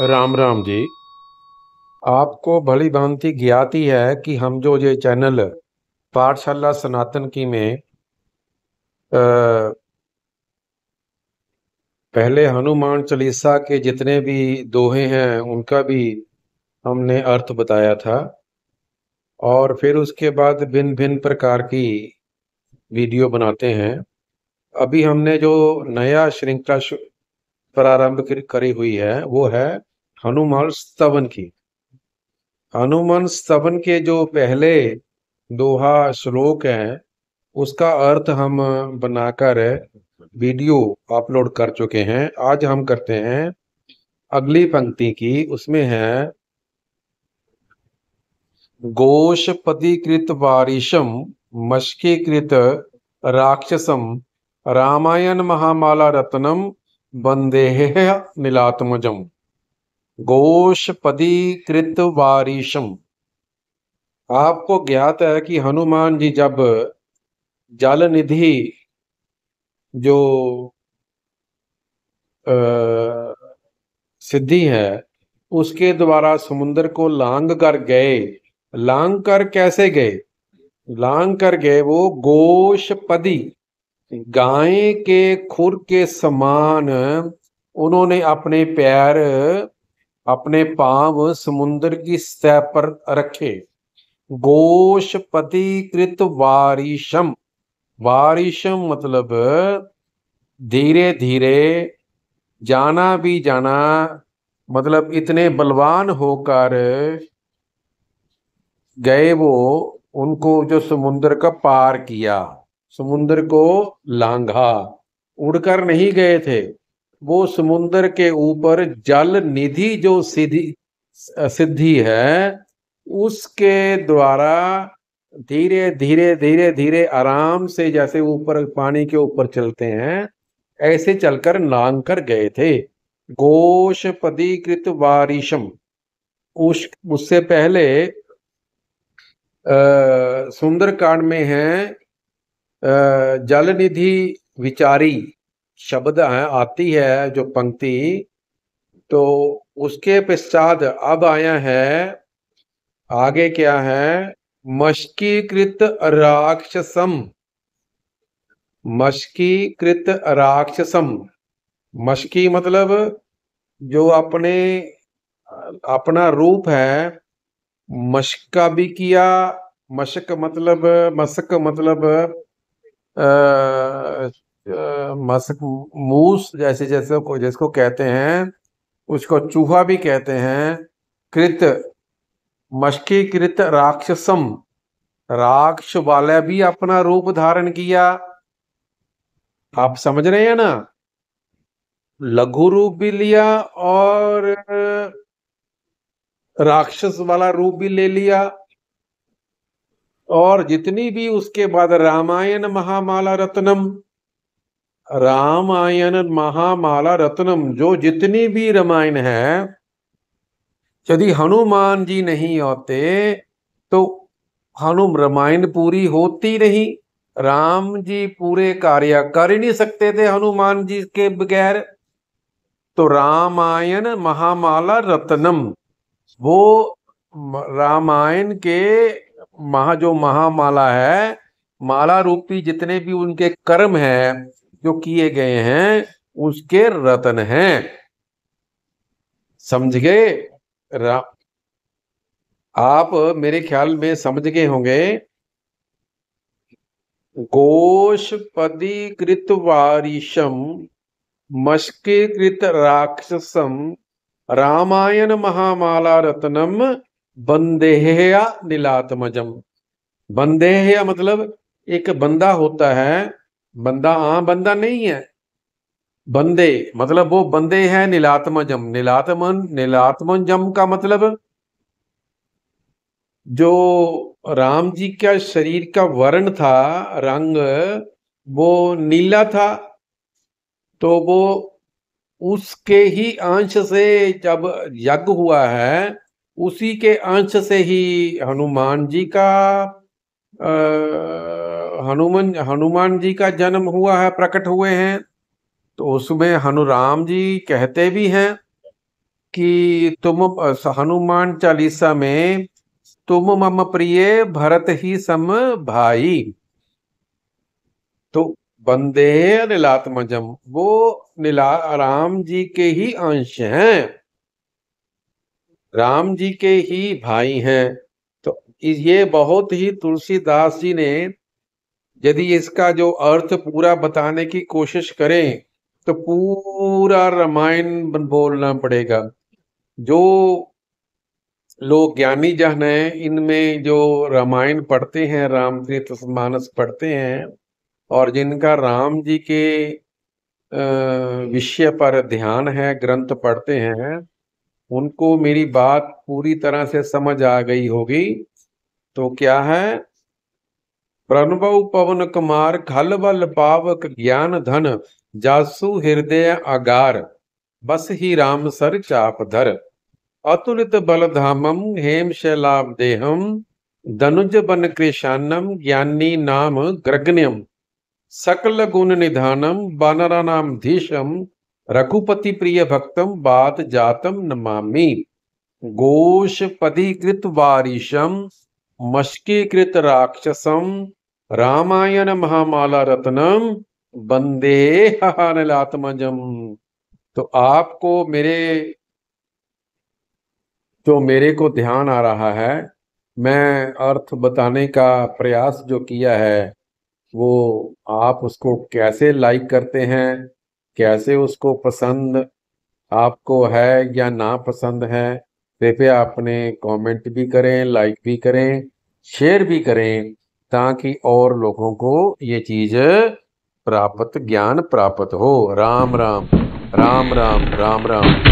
राम राम जी। आपको भली भांति ज्ञात ही है कि हम जो ये चैनल पाठशाला सनातन की में पहले हनुमान चालीसा के जितने भी दोहे हैं उनका भी हमने अर्थ बताया था, और फिर उसके बाद भिन्न भिन्न प्रकार की वीडियो बनाते हैं। अभी हमने जो नया श्रृंखला प्रारंभ करी हुई है वो है हनुमान स्तवन की। हनुमान स्तवन के जो पहले दोहा श्लोक हैं उसका अर्थ हम बनाकर वीडियो अपलोड कर चुके हैं। आज हम करते हैं अगली पंक्ति की। उसमें है गोशपदीकृत वारिशम मशकीकृत राक्षसम रामायण महामाला रत्नम वंदेह नीलात्मजम। गोशपदीकृत वारिशम। आपको ज्ञात है कि हनुमान जी जब जल निधि जो सिद्धि है उसके द्वारा समुद्र को लांग कर गए। लांग कर कैसे गए? लांग कर गए वो गोशपदी, गाय के खुर के समान उन्होंने अपने पैर, अपने पांव समुद्र की सतह पर रखे। गोशपदीकृत वारिशम। वारिशम मतलब धीरे धीरे जाना भी जाना, मतलब इतने बलवान होकर गए वो। उनको जो समुद्र का पार किया, समुद्र को लांघा, उड़कर नहीं गए थे वो। समुद्र के ऊपर जल निधि जो सिद्धि है उसके द्वारा धीरे धीरे धीरे धीरे आराम से, जैसे ऊपर पानी के ऊपर चलते हैं ऐसे चलकर लांग कर गए थे। गोशपदीकृत वारिशम। उससे पहले सुंदरकांड में है जल निधि विचारी शब्द है, आती है जो पंक्ति। तो उसके पश्चात अब आया है, आगे क्या है? मशकीकृत राक्षसम। मशकीकृत राक्षसम। मशकी मतलब जो अपना रूप है, मशका भी किया। मशक मतलब, मशक मतलब मशक मूस जैसे जैसे को जिसको कहते हैं, उसको चूहा भी कहते हैं। कृत, मशकी कृत राक्षसम, राक्ष वाला भी अपना रूप धारण किया। आप समझ रहे हैं ना? लघु रूप भी लिया और राक्षस वाला रूप भी ले लिया। और जितनी भी उसके बाद रामायण महामाला रत्नम, रामायण महामाला रत्नम, जो जितनी भी रामायण है, यदि हनुमान जी नहीं होते तो रामायण पूरी होती नहीं। राम जी पूरे कार्य कर ही नहीं सकते थे हनुमान जी के बगैर। तो रामायण महामाला रत्नम, वो रामायण के जो महामाला है, माला रूपी जितने भी उनके कर्म हैं जो किए गए हैं उसके रत्न हैं। समझ गए? आप मेरे ख्याल में समझ गए होंगे। गोशपदीकृत वारिशम मशकीकृत राक्षसम रामायण महामाला रत्नम वंदेह्य नीलात्मजम। वंदेह्य मतलब एक बंदा होता है, बंदा आम बंदा नहीं है। बंदे मतलब वो बंदे हैं नीलात्मजम। नीलात्मजम का मतलब जो राम जी का शरीर का वर्ण था, रंग, वो नीला था। तो वो उसके ही अंश से जब यज्ञ हुआ है, उसी के अंश से ही हनुमान जी का हनुमान जी का जन्म हुआ है, प्रकट हुए हैं। तो उसमें हनुराम जी कहते भी हैं कि तुम हनुमान चालीसा में तुम मम प्रिय भरत ही सम भाई, तो बंदे नीलात्मजम, वो नीला राम जी के ही अंश हैं, राम जी के ही भाई हैं। तो ये बहुत ही तुलसीदास जी ने, यदि इसका जो अर्थ पूरा बताने की कोशिश करें तो पूरा रामायण बोलना पड़ेगा। जो लोग ज्ञानी जन हैं, इनमें जो रामायण पढ़ते हैं, रामचरितमानस पढ़ते हैं, और जिनका राम जी के विषय पर ध्यान है, ग्रंथ पढ़ते हैं, उनको मेरी बात पूरी तरह से समझ आ गई होगी। तो क्या है, प्रणव पवन कुमार खल बल पावक ज्ञान धन, जासु हृदय अगार, बस ही राम सर चाप धर, अतुलित बल धामम हेम शैलाभ देहम, धनुज बन कृशानम ज्ञानी नाम ग्रगण्यम, सकल गुण निधानम वानरा नाम धीशम, रघुपति प्रिय भक्तम बात जातम नमामि, गोशपदीकृत वारिशम मश्कीकृत राक्षसम, रामायण महामाला रत्नम वंदे हनिलात्मजम। तो आपको मेरे को ध्यान आ रहा है, मैं अर्थ बताने का प्रयास जो किया है, वो आप उसको कैसे लाइक करते हैं, कैसे उसको पसंद आपको है या ना पसंद है, कृपया अपने कमेंट भी करें, लाइक भी करें, शेयर भी करें, ताकि और लोगों को ये चीज ज्ञान प्राप्त हो। राम राम राम राम राम राम।